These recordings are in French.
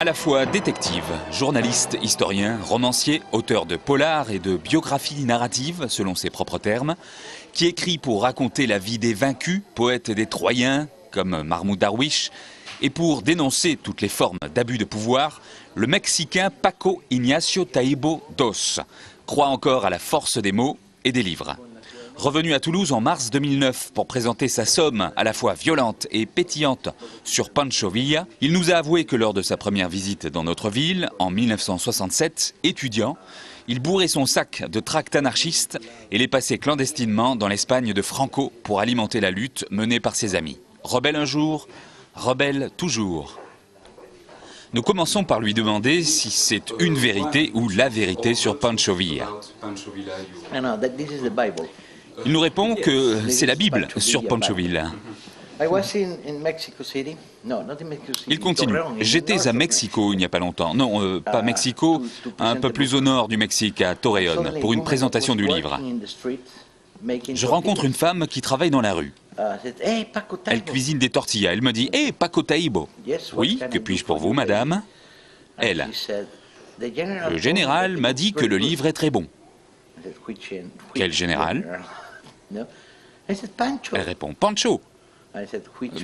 À la fois détective, journaliste, historien, romancier, auteur de polars et de biographies narratives, selon ses propres termes, qui écrit pour raconter la vie des vaincus, poètes des Troyens, comme Mahmoud Darwish, et pour dénoncer toutes les formes d'abus de pouvoir, le Mexicain Paco Ignacio Taibo Dos croit encore à la force des mots et des livres. Revenu à Toulouse en mars 2009 pour présenter sa somme à la fois violente et pétillante sur Pancho Villa, il nous a avoué que lors de sa première visite dans notre ville, en 1967, étudiant, il bourrait son sac de tracts anarchistes et les passait clandestinement dans l'Espagne de Franco pour alimenter la lutte menée par ses amis. Rebelle un jour, rebelle toujours. Nous commençons par lui demander si c'est une vérité ou la vérité sur Pancho Villa. Il nous répond que c'est la Bible sur Pancho Villa. Il continue. J'étais à Mexico il n'y a pas longtemps. Non, pas Mexico, un peu plus au nord du Mexique, à Torreón, pour une présentation du livre. Je rencontre une femme qui travaille dans la rue. Elle cuisine des tortillas. Elle me dit « Hé, Paco Taibo !»« Oui, que puis-je pour vous, madame ?» Elle. « Le général m'a dit que le livre est très bon. » « Quel général ?» Elle répond « Pancho !»«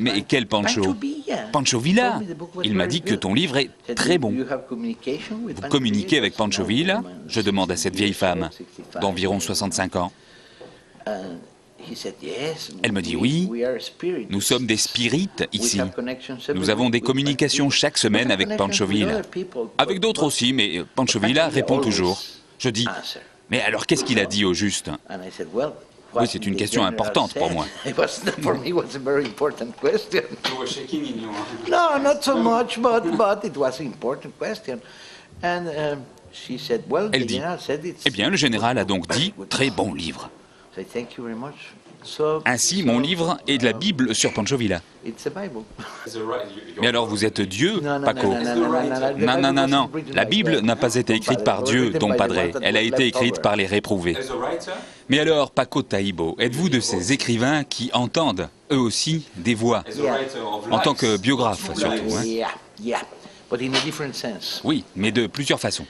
Mais quel Pancho ?»« Pancho Villa. Il m'a dit que ton livre est très bon. » « Vous communiquez avec Pancho Villa ?» Je demande à cette vieille femme, d'environ 65 ans. Elle me dit « Oui, nous sommes des spirites ici. Nous avons des communications chaque semaine avec Pancho Villa. Avec d'autres aussi, mais Pancho Villa répond toujours. » Je dis « Mais alors qu'est-ce qu'il a dit au juste ?» Oui, c'est une question importante pour moi. Elle dit « Eh bien, le général a donc dit « Très bon livre ». Ainsi, mon livre est de la Bible sur Pancho Villa. Mais alors vous êtes Dieu, Paco? Non. La Bible n'a pas été écrite par Dieu, Don Padre. Elle a été écrite par les réprouvés. Mais alors, Paco Taibo, êtes-vous de ces écrivains qui entendent, eux aussi, des voix? En tant que biographe, surtout. Oui, mais de plusieurs façons.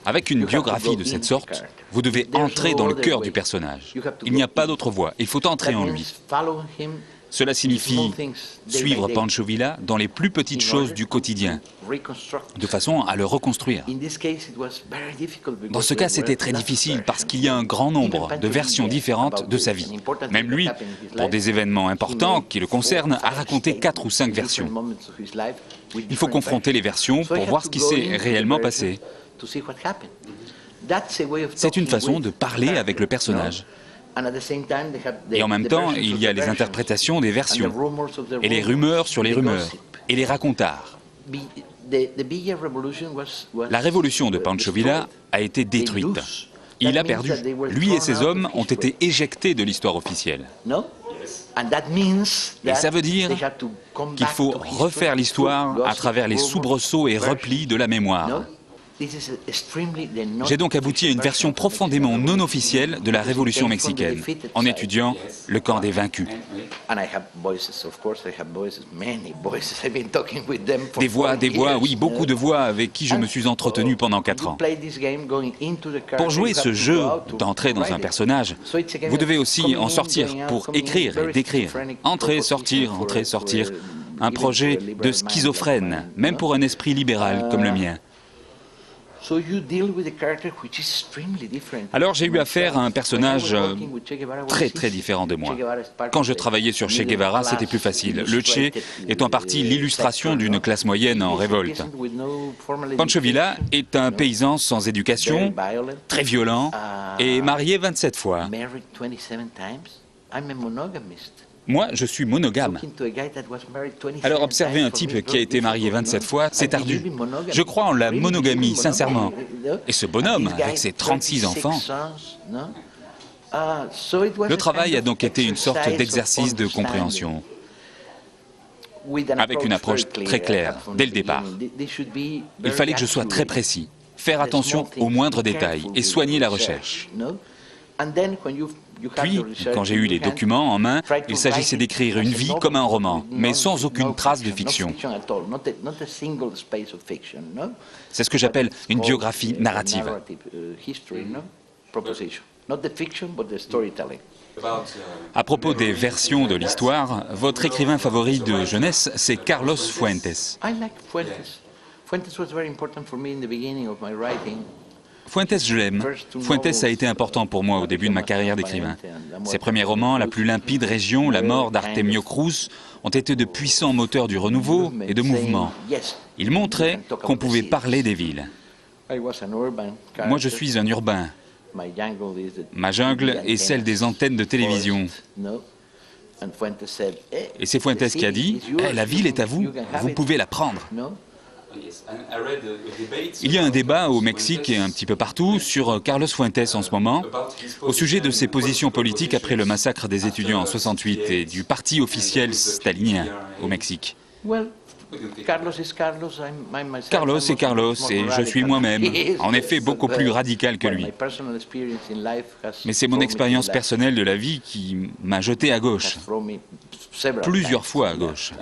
Avec une biographie de cette sorte, vous devez entrer dans le cœur du personnage. Il n'y a pas d'autre voie, il faut entrer en lui. Cela signifie suivre Pancho Villa dans les plus petites choses du quotidien, de façon à le reconstruire. Dans ce cas, c'était très difficile parce qu'il y a un grand nombre de versions différentes de sa vie. Même lui, pour des événements importants qui le concernent, a raconté 4 ou 5 versions. Il faut confronter les versions pour voir ce qui s'est réellement passé. C'est une façon de parler avec le personnage. Et en même temps, il y a les interprétations des versions, et les rumeurs sur les rumeurs, et les racontards. La révolution de Pancho Villa a été détruite. Il a perdu. Lui et ses hommes ont été éjectés de l'histoire officielle. Et ça veut dire qu'il faut refaire l'histoire à travers les soubresauts et replis de la mémoire. J'ai donc abouti à une version profondément non officielle de la révolution mexicaine, en étudiant le camp des vaincus. Des voix, oui, beaucoup de voix avec qui je me suis entretenu pendant 4 ans. Pour jouer ce jeu d'entrer dans un personnage, vous devez aussi en sortir pour écrire et décrire. Entrer, sortir, un projet de schizophrène, même pour un esprit libéral comme le mien. Alors j'ai eu affaire à un personnage très différent de moi. Quand je travaillais sur Che Guevara, c'était plus facile. Le Che est en partie l'illustration d'une classe moyenne en révolte. Pancho Villa est un paysan sans éducation, très violent, et marié 27 fois. Moi, je suis monogame. Alors observer un type qui a été marié 27 fois, c'est ardu. Je crois en la monogamie, sincèrement. Et ce bonhomme, avec ses 36 enfants... Le travail a donc été une sorte d'exercice de compréhension, avec une approche très claire, dès le départ. Il fallait que je sois très précis, faire attention aux moindres détails et soigner la recherche. Puis, quand j'ai eu les documents en main, il s'agissait d'écrire une vie comme un roman, mais sans aucune trace de fiction. C'est ce que j'appelle une biographie narrative. À propos des versions de l'histoire, votre écrivain favori de jeunesse, c'est Carlos Fuentes. Fuentes, je l'aime. Fuentes a été important pour moi au début de ma carrière d'écrivain. Ses premiers romans, La plus limpide région, La mort d'Artemio Cruz, ont été de puissants moteurs du renouveau et de mouvement. Ils montraient qu'on pouvait parler des villes. Moi, je suis un urbain. Ma jungle est celle des antennes de télévision. Et c'est Fuentes qui a dit « La ville est à vous, vous pouvez la prendre ». Il y a un débat au Mexique et un petit peu partout sur Carlos Fuentes en ce moment, au sujet de ses positions politiques après le massacre des étudiants en 68 et du parti officiel stalinien au Mexique. Carlos est Carlos et je suis moi-même, en effet beaucoup plus radical que lui. Mais c'est mon expérience personnelle de la vie qui m'a jeté à gauche, plusieurs fois à gauche.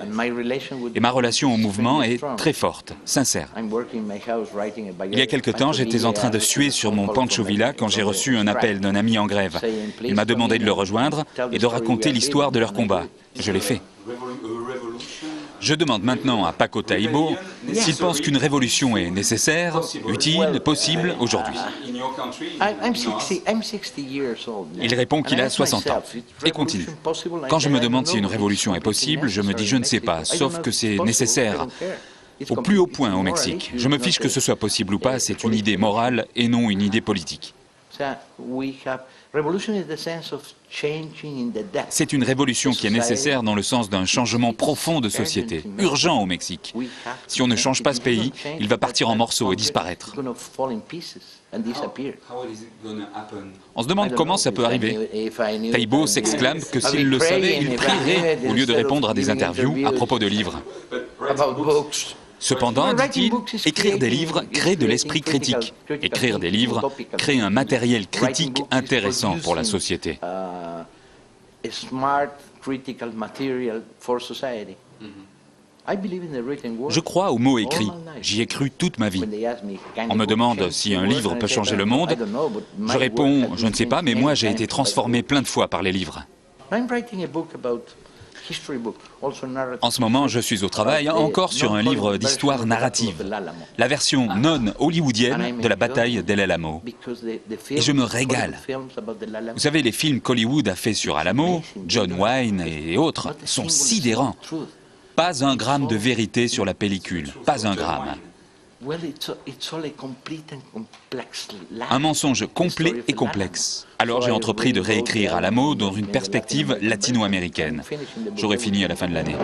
Et ma relation au mouvement est très forte, sincère. Il y a quelque temps, j'étais en train de suer sur mon Pancho Villa quand j'ai reçu un appel d'un ami en grève. Il m'a demandé de le rejoindre et de raconter l'histoire de leur combat. Je l'ai fait. Je demande maintenant à Paco Taibo s'il pense qu'une révolution est nécessaire, utile, possible aujourd'hui. Il répond qu'il a 60 ans et continue. Quand je me demande si une révolution est possible, je me dis je ne sais pas, sauf que c'est nécessaire. Au plus haut point au Mexique. Je me fiche que ce soit possible ou pas, c'est une idée morale et non une idée politique. C'est une révolution qui est nécessaire dans le sens d'un changement profond de société, urgent au Mexique. Si on ne change pas ce pays, il va partir en morceaux et disparaître. On se demande comment ça peut arriver. Taibo s'exclame que s'il le savait, il prierait au lieu de répondre à des interviews à propos de livres. Cependant, dit-il, écrire des livres crée de l'esprit critique. Écrire des livres crée un matériel critique intéressant pour la société. Je crois aux mots écrits. J'y ai cru toute ma vie. On me demande si un livre peut changer le monde. Je réponds, je ne sais pas, mais moi j'ai été transformé plein de fois par les livres. En ce moment, je suis au travail encore sur un livre d'histoire narrative, la version non hollywoodienne de la bataille d'El Alamo. Et je me régale. Vous savez, les films qu'Hollywood a fait sur Alamo, John Wayne et autres, sont sidérants. Pas un gramme de vérité sur la pellicule, pas un gramme. Un mensonge complet et complexe. Alors j'ai entrepris de réécrire Alamo dans une perspective latino-américaine. J'aurai fini à la fin de l'année.